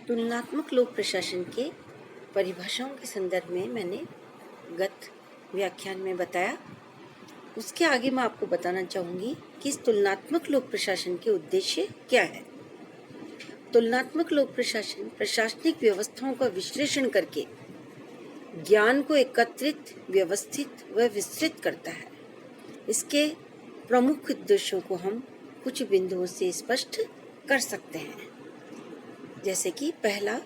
तुलनात्मक लोक प्रशासन के परिभाषाओं के संदर्भ में मैंने गत व्याख्यान में बताया। उसके आगे मैं आपको बताना चाहूँगी कि इस तुलनात्मक लोक प्रशासन के उद्देश्य क्या है। तुलनात्मक लोक प्रशासन प्रशासनिक व्यवस्थाओं का विश्लेषण करके ज्ञान को एकत्रित, व्यवस्थित व विस्तृत करता है। इसके प्रमुख उद्देश्यों को हम कुछ बिंदुओं से स्पष्ट कर सकते हैं, जैसे कि पहला,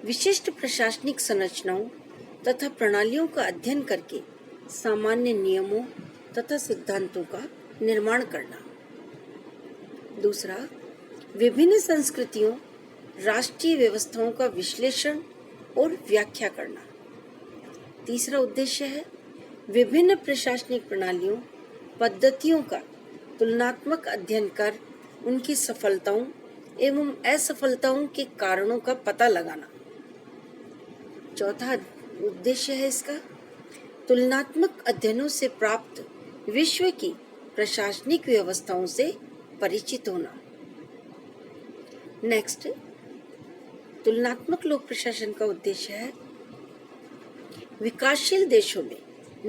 विशिष्ट प्रशासनिक संरचनाओं तथा प्रणालियों का अध्ययन करके सामान्य नियमों तथा सिद्धांतों का निर्माण करना। दूसरा, विभिन्न संस्कृतियों, राष्ट्रीय व्यवस्थाओं का विश्लेषण और व्याख्या करना। तीसरा उद्देश्य है विभिन्न प्रशासनिक प्रणालियों, पद्धतियों का तुलनात्मक अध्ययन कर उनकी सफलताओं एवं असफलताओं के कारणों का पता लगाना। चौथा उद्देश्य है इसका तुलनात्मक अध्ययनों से प्राप्त विश्व की प्रशासनिक व्यवस्थाओं से परिचित होना। नेक्स्ट, तुलनात्मक लोक प्रशासन का उद्देश्य है विकासशील देशों में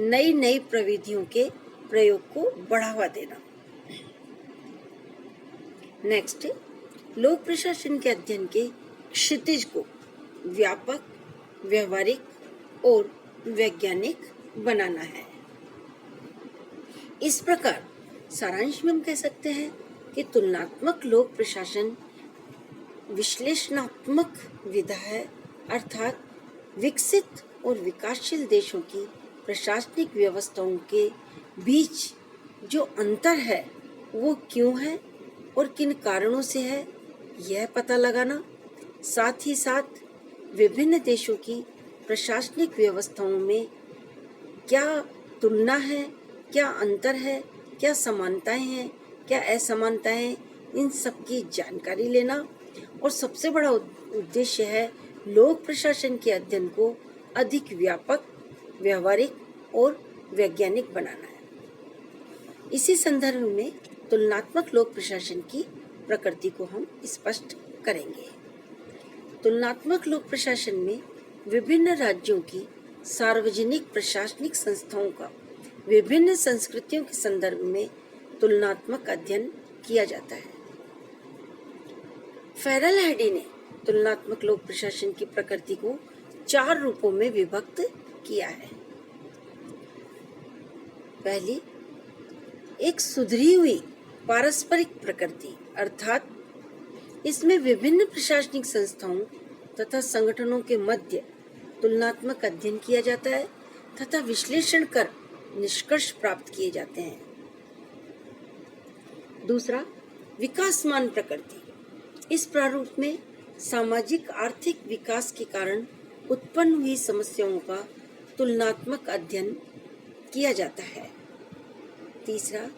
नई नई प्रविधियों के प्रयोग को बढ़ावा देना। नेक्स्ट, लोक प्रशासन के अध्ययन के क्षितिज को व्यापक, व्यवहारिक और वैज्ञानिक बनाना है। इस प्रकार सारांश में हम कह सकते हैं कि तुलनात्मक लोक प्रशासन विश्लेषणात्मक विधा है, अर्थात विकसित और विकासशील देशों की प्रशासनिक व्यवस्थाओं के बीच जो अंतर है वो क्यों है और किन कारणों से है, यह पता लगाना। साथ ही साथ विभिन्न देशों की प्रशासनिक व्यवस्थाओं में क्या तुलना है, क्या अंतर है, क्या समानताएं हैं, क्या असमानताएं हैं, इन सब की जानकारी लेना। और सबसे बड़ा उद्देश्य है लोक प्रशासन के अध्ययन को अधिक व्यापक, व्यवहारिक और वैज्ञानिक बनाना है। इसी संदर्भ में तुलनात्मक लोक प्रशासन की प्रकृति को हम स्पष्ट करेंगे। तुलनात्मक लोक प्रशासन में विभिन्न राज्यों की सार्वजनिक प्रशासनिक संस्थाओं का विभिन्न संस्कृतियों के संदर्भ में तुलनात्मक अध्ययन किया जाता है। फेरल हैडी ने तुलनात्मक लोक प्रशासन की प्रकृति को 4 रूपों में विभक्त किया है। पहली, एक सुधरी हुई पारस्परिक प्रकृति, अर्थात इसमें विभिन्न प्रशासनिक संस्थाओं तथा संगठनों के मध्य तुलनात्मक अध्ययन किया जाता है तथा विश्लेषण कर निष्कर्ष प्राप्त किए जाते हैं। दूसरा, विकासमान प्रकृति। इस प्रारूप में सामाजिक आर्थिक विकास के कारण उत्पन्न हुई समस्याओं का तुलनात्मक अध्ययन किया जाता है। तीसरा,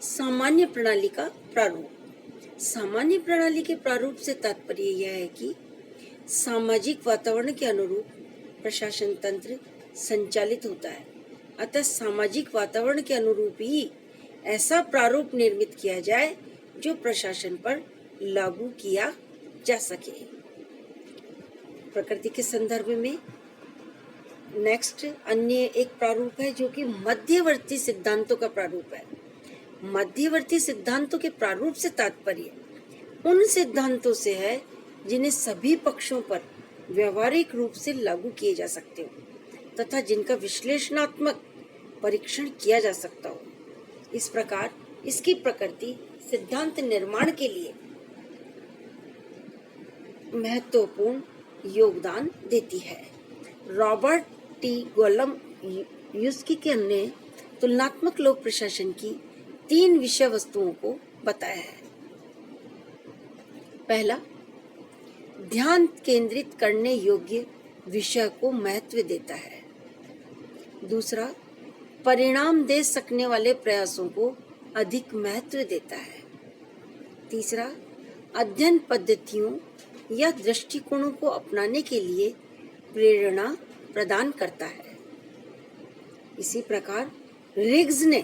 सामान्य प्रणाली का प्रारूप। सामान्य प्रणाली के प्रारूप से तात्पर्य यह है कि सामाजिक वातावरण के अनुरूप प्रशासन तंत्र संचालित होता है, अतः सामाजिक वातावरण के अनुरूप ही ऐसा प्रारूप निर्मित किया जाए जो प्रशासन पर लागू किया जा सके। प्रकृति के संदर्भ में नेक्स्ट अन्य एक प्रारूप है जो कि मध्यवर्ती सिद्धांतों का प्रारूप है। मध्यवर्ती सिद्धांतों के प्रारूप से तात्पर्य उन सिद्धांतों से है जिन्हें सभी पक्षों पर व्यवहारिक रूप से लागू किए जा सकते हो तथा जिनका विश्लेषणात्मक परीक्षण किया जा सकता हो। इस प्रकार इसकी प्रकृति सिद्धांत निर्माण के लिए महत्वपूर्ण योगदान देती है। रॉबर्ट टी गोलम्युस्की ने तुलनात्मक लोक प्रशासन की 3 विषय वस्तुओं को बताया है। पहला, ध्यान केंद्रित करने योग्य विषय को महत्व देता है। दूसरा, परिणाम दे सकने वाले प्रयासों को अधिक महत्व देता है। तीसरा, अध्ययन पद्धतियों या दृष्टिकोणों को अपनाने के लिए प्रेरणा प्रदान करता है। इसी प्रकार रिग्स ने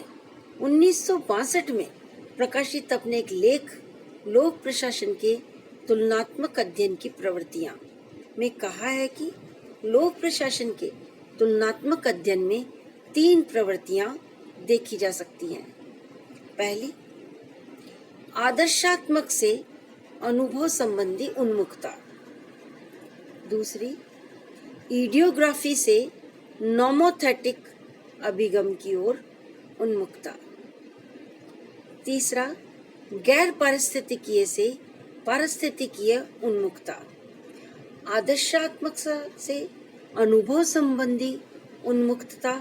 1962 में प्रकाशित अपने एक लेख लोक प्रशासन के तुलनात्मक अध्ययन की प्रवृत्तियां में कहा है कि लोक प्रशासन के तुलनात्मक अध्ययन में 3 प्रवृत्तियां देखी जा सकती हैं। पहली, आदर्शात्मक से अनुभव संबंधी उन्मुखता। दूसरी, इडियोग्राफी से नोमोथेटिक अभिगम की ओर उन्मुखता। तीसरा, गैर पारिस्थितिकीय से पारिस्थितिकीय उन्मुखता। आदर्शात्मक से अनुभव संबंधी उन्मुखता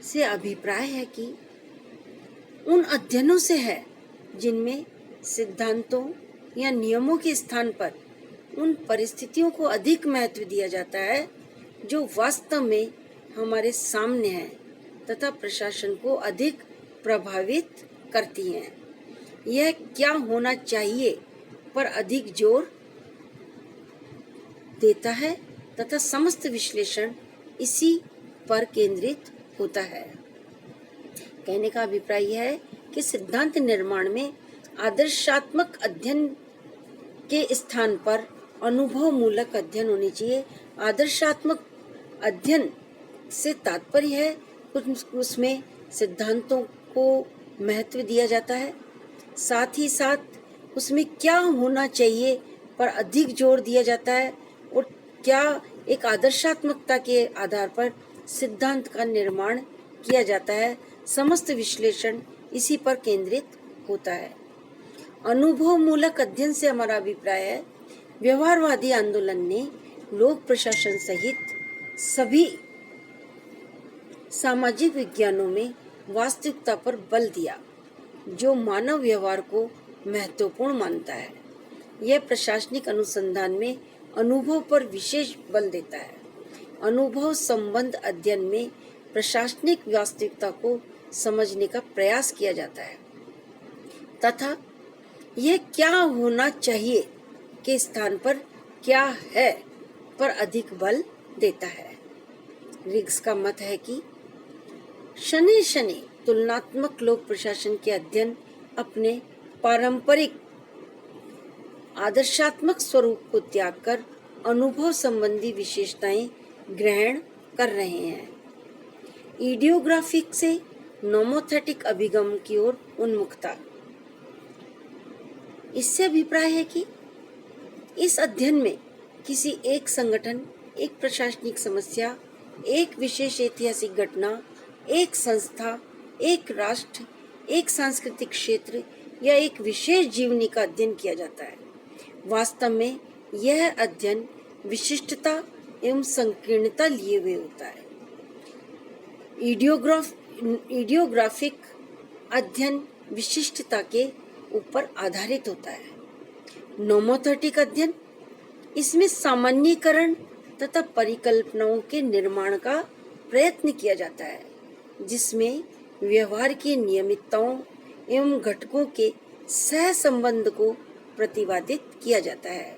से अभिप्राय है कि उन अध्ययनों से है जिनमें सिद्धांतों या नियमों के स्थान पर उन परिस्थितियों को अधिक महत्व दिया जाता है जो वास्तव में हमारे सामने हैं तथा प्रशासन को अधिक प्रभावित करती हैं। यह क्या होना चाहिए पर अधिक जोर देता है तथा समस्त विश्लेषण इसी पर केंद्रित होता है। कहने का अभिप्राय यह है कि सिद्धांत निर्माण में आदर्शात्मक अध्ययन के स्थान पर अनुभव मूलक अध्ययन होने चाहिए। आदर्शात्मक अध्ययन से तात्पर्य है उसमें सिद्धांतों को महत्व दिया जाता है, साथ ही साथ उसमें क्या होना चाहिए पर अधिक जोर दिया जाता है और क्या एक आदर्शात्मकता के आधार पर सिद्धांत का निर्माण किया जाता है। समस्त विश्लेषण इसी पर केंद्रित होता है। अनुभव मूलक अध्ययन से हमारा अभिप्राय है व्यवहारवादी आंदोलन ने लोक प्रशासन सहित सभी सामाजिक विज्ञानों में वास्तविकता पर बल दिया जो मानव व्यवहार को महत्वपूर्ण मानता है। यह प्रशासनिक अनुसंधान में अनुभव पर विशेष बल देता है। अनुभव संबंध अध्ययन में प्रशासनिक वास्तविकता को समझने का प्रयास किया जाता है तथा यह क्या होना चाहिए के स्थान पर क्या है पर अधिक बल देता है। रिग्स का मत है कि शनि शनि तुलनात्मक लोक प्रशासन के अध्ययन अपने पारंपरिक आदर्शात्मक स्वरूप को त्याग कर अनुभव संबंधी विशेषताएं ग्रहण कर रहे हैं। इडियोग्राफिक से नोमोथेटिक अभिगम की ओर उन्मुखता। इससे अभिप्राय है कि इस अध्ययन में किसी एक संगठन, एक प्रशासनिक समस्या, एक विशेष ऐतिहासिक घटना, एक संस्था, एक राष्ट्र, एक सांस्कृतिक क्षेत्र या एक विशेष जीवनी का अध्ययन किया जाता है। वास्तव में यह अध्ययन विशिष्टता एवं संकीर्णता लिए हुए होता है। इडियोग्राफिक अध्ययन विशिष्टता के ऊपर आधारित होता है। नोमोथेटिक अध्ययन इसमें सामान्यीकरण तथा परिकल्पनाओं के निर्माण का प्रयत्न किया जाता है जिसमें व्यवहार की नियमितताओं एवं घटकों के सह संबंध को प्रतिपादित किया जाता है।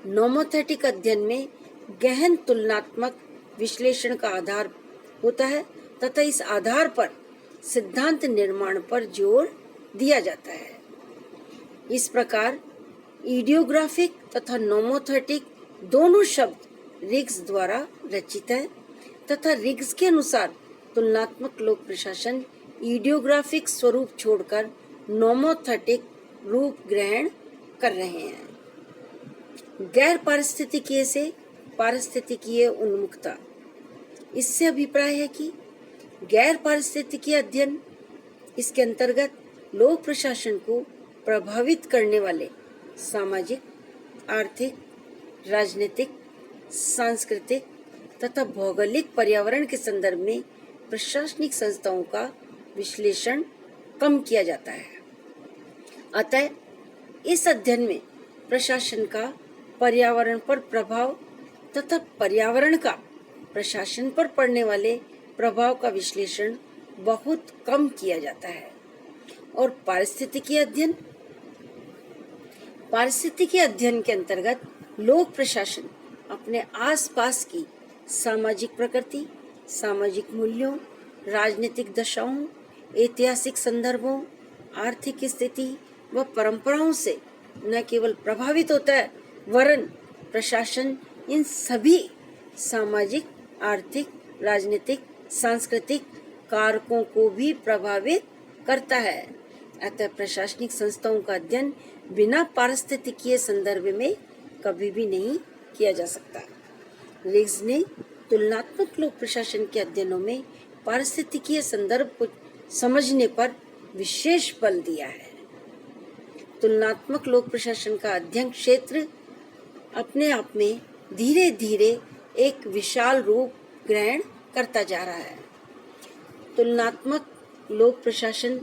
नोमोथेटिक अध्ययन में गहन तुलनात्मक विश्लेषण का आधार होता है तथा इस आधार पर सिद्धांत निर्माण पर जोर दिया जाता है। इस प्रकार इडियोग्राफिक तथा नोमोथेटिक दोनों शब्द रिग्स द्वारा रचित है तथा रिग्स के अनुसार तुलनात्मक लोक प्रशासन इडियोग्राफिक स्वरूप छोड़कर नोमोथेटिक रूप ग्रहण कर रहे हैं। गैर पारिस्थितिकीय से पारिस्थितिकीय उन्मुखता। इससे अभिप्राय है कि गैर पारिस्थितिकीय अध्ययन इसके अंतर्गत लोक प्रशासन को प्रभावित करने वाले सामाजिक, आर्थिक, राजनीतिक, सांस्कृतिक तथा भौगोलिक पर्यावरण के संदर्भ में प्रशासनिक संस्थाओं का विश्लेषण कम किया जाता है। अतः इस अध्ययन में प्रशासन का पर्यावरण पर प्रभाव तथा पर्यावरण का प्रशासन पर पड़ने वाले प्रभाव का विश्लेषण बहुत कम किया जाता है। और पारिस्थितिकी अध्ययन के अंतर्गत लोक प्रशासन अपने आसपास की सामाजिक प्रकृति, सामाजिक मूल्यों, राजनीतिक दशाओं, ऐतिहासिक संदर्भों, आर्थिक स्थिति व परंपराओं से न केवल प्रभावित होता है वरन प्रशासन इन सभी सामाजिक, आर्थिक, राजनीतिक, सांस्कृतिक कारकों को भी प्रभावित करता है। अतः प्रशासनिक संस्थाओं का अध्ययन बिना पारिस्थितिकीय संदर्भ में कभी भी नहीं किया जा सकता। रिग्स ने तुलनात्मक लोक प्रशासन के अध्ययनों में पारिस्थितिकीय संदर्भ को समझने पर विशेष बल दिया है। तुलनात्मक लोक प्रशासन का अध्ययन क्षेत्र अपने आप में धीरे धीरे एक विशाल रूप ग्रहण करता जा रहा है। तुलनात्मक लोक प्रशासन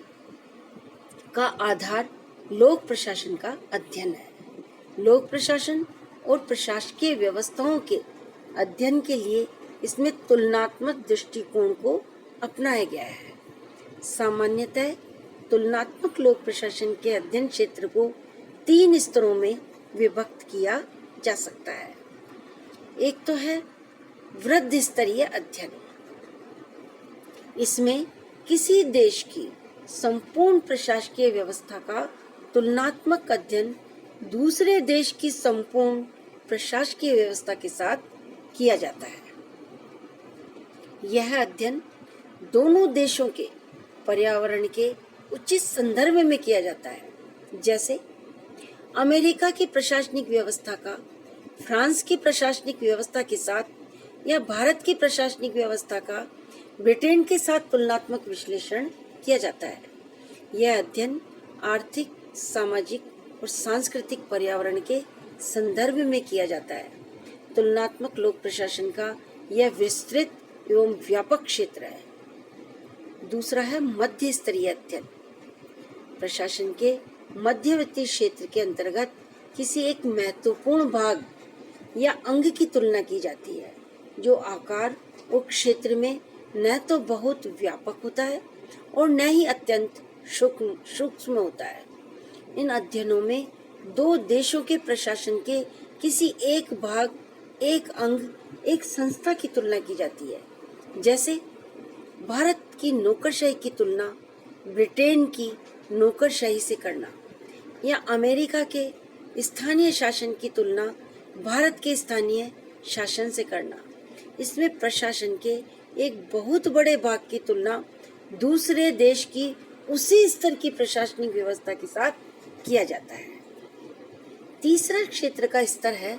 का आधार लोक प्रशासन का अध्ययन है। लोक प्रशासन और प्रशासकीय व्यवस्थाओं के अध्ययन के लिए इसमें तुलनात्मक दृष्टिकोण को अपनाया गया है। सामान्यतः तुलनात्मक लोक प्रशासन के अध्ययन क्षेत्र को 3 स्तरों में विभक्त किया जा सकता है। एक तो है वृद्धि स्तरीय अध्ययन। इसमें किसी देश की संपूर्ण प्रशासकीय व्यवस्था का तुलनात्मक अध्ययन दूसरे देश की संपूर्ण प्रशासकीय व्यवस्था के साथ किया जाता है। यह अध्ययन दोनों देशों के पर्यावरण के उचित संदर्भ में किया जाता है। जैसे अमेरिका की प्रशासनिक व्यवस्था का फ्रांस की प्रशासनिक व्यवस्था के साथ या भारत की प्रशासनिक व्यवस्था का ब्रिटेन के साथ तुलनात्मक विश्लेषण किया जाता है। यह अध्ययन आर्थिक, सामाजिक और सांस्कृतिक पर्यावरण के संदर्भ में किया जाता है। तुलनात्मक लोक प्रशासन का यह विस्तृत एवं व्यापक क्षेत्र है। दूसरा है मध्य स्तरीय अध्ययन। प्रशासन के मध्यवर्ती क्षेत्र के अंतर्गत किसी एक महत्वपूर्ण भाग या अंग की तुलना की जाती है जो आकार और क्षेत्र में न तो बहुत व्यापक होता है और न ही अत्यंत सूक्ष्म होता है। इन अध्ययनों में 2 देशों के प्रशासन के किसी एक भाग, एक अंग, एक संस्था की तुलना की जाती है। जैसे भारत की नौकरशाही की तुलना ब्रिटेन की नौकरशाही से करना या अमेरिका के स्थानीय शासन की तुलना भारत के स्थानीय शासन से करना। इसमें प्रशासन के एक बहुत बड़े भाग की तुलना दूसरे देश की उसी स्तर की प्रशासनिक व्यवस्था के साथ किया जाता है। तीसरा क्षेत्र का स्तर है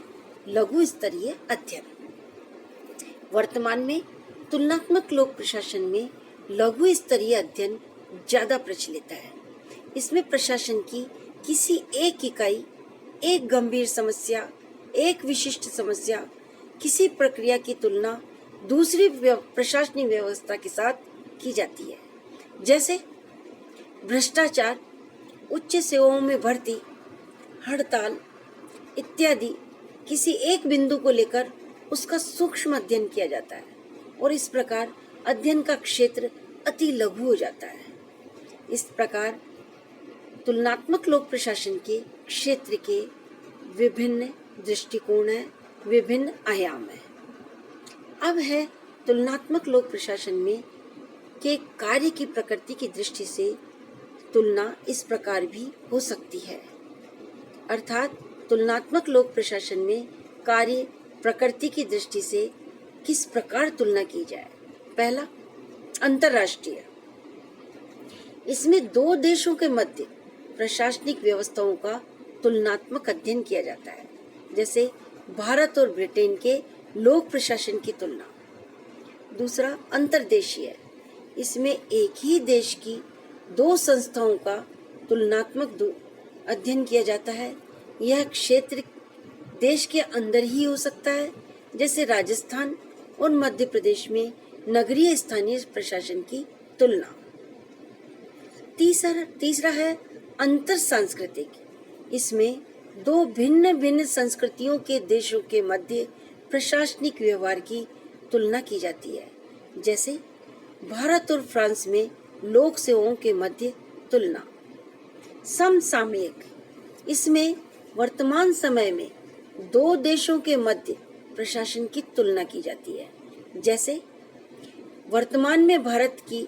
लघु स्तरीय अध्ययन। वर्तमान में तुलनात्मक लोक प्रशासन में लघु स्तरीय अध्ययन ज्यादा प्रचलित है। इसमें प्रशासन की किसी एक इकाई, एक गंभीर समस्या, एक विशिष्ट समस्या, किसी प्रक्रिया की तुलना दूसरी प्रशासनिक व्यवस्था के साथ की जाती है। जैसे भ्रष्टाचार, उच्च सेवाओं में भर्ती, हड़ताल इत्यादि किसी एक बिंदु को लेकर उसका सूक्ष्म अध्ययन किया जाता है और इस प्रकार अध्ययन का क्षेत्र अति लघु हो जाता है। इस प्रकार तुलनात्मक लोक प्रशासन के क्षेत्र के विभिन्न दृष्टिकोण है, विभिन्न आयाम है। अब है तुलनात्मक लोक प्रशासन में के कार्य की प्रकृति की दृष्टि से तुलना इस प्रकार भी हो सकती है। अर्थात तुलनात्मक लोक प्रशासन में कार्य प्रकृति की दृष्टि से किस प्रकार तुलना की जाए। पहला, अंतर्राष्ट्रीय। इसमें 2 देशों के मध्य प्रशासनिक व्यवस्थाओं का तुलनात्मक अध्ययन किया जाता है। जैसे भारत और ब्रिटेन के लोक प्रशासन की तुलना। दूसरा, अंतर्देशीय। इसमें एक ही देश की 2 संस्थाओं का तुलनात्मक अध्ययन किया जाता है। यह क्षेत्र देश के अंदर ही हो सकता है, जैसे राजस्थान और मध्य प्रदेश में नगरीय स्थानीय प्रशासन की तुलना। तीसरा है अंतर सांस्कृतिक। इसमें 2 भिन्न भिन्न संस्कृतियों के देशों के मध्य प्रशासनिक व्यवहार की तुलना की जाती है। जैसे भारत और फ्रांस में लोक सेवाओं के मध्य तुलना। समसामयिक। इसमें वर्तमान समय में 2 देशों के मध्य प्रशासन की तुलना की जाती है। जैसे वर्तमान में भारत की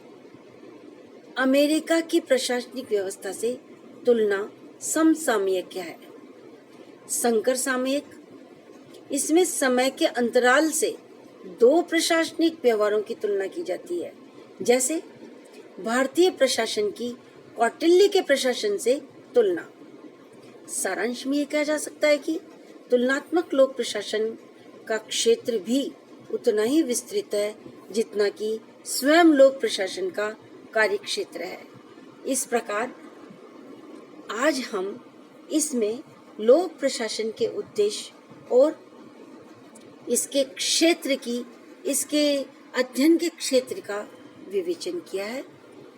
अमेरिका की प्रशासनिक व्यवस्था से तुलना समसामयिक है। संकर सामयिक, इसमें समय के अंतराल से दो प्रशासनिक व्यवहारों की तुलना की जाती है, जैसे भारतीय प्रशासन की कौटिल्य के प्रशासन से तुलना। सारांश में यह कहा जा सकता है कि तुलनात्मक लोक प्रशासन का क्षेत्र भी उतना ही विस्तृत है जितना कि स्वयं लोक प्रशासन का कार्य क्षेत्र है। इस प्रकार आज हम इसमें लोक प्रशासन के उद्देश्य और इसके क्षेत्र की, इसके अध्ययन के क्षेत्र का विवेचन किया है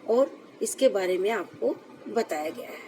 और इसके बारे में आपको बताया गया है।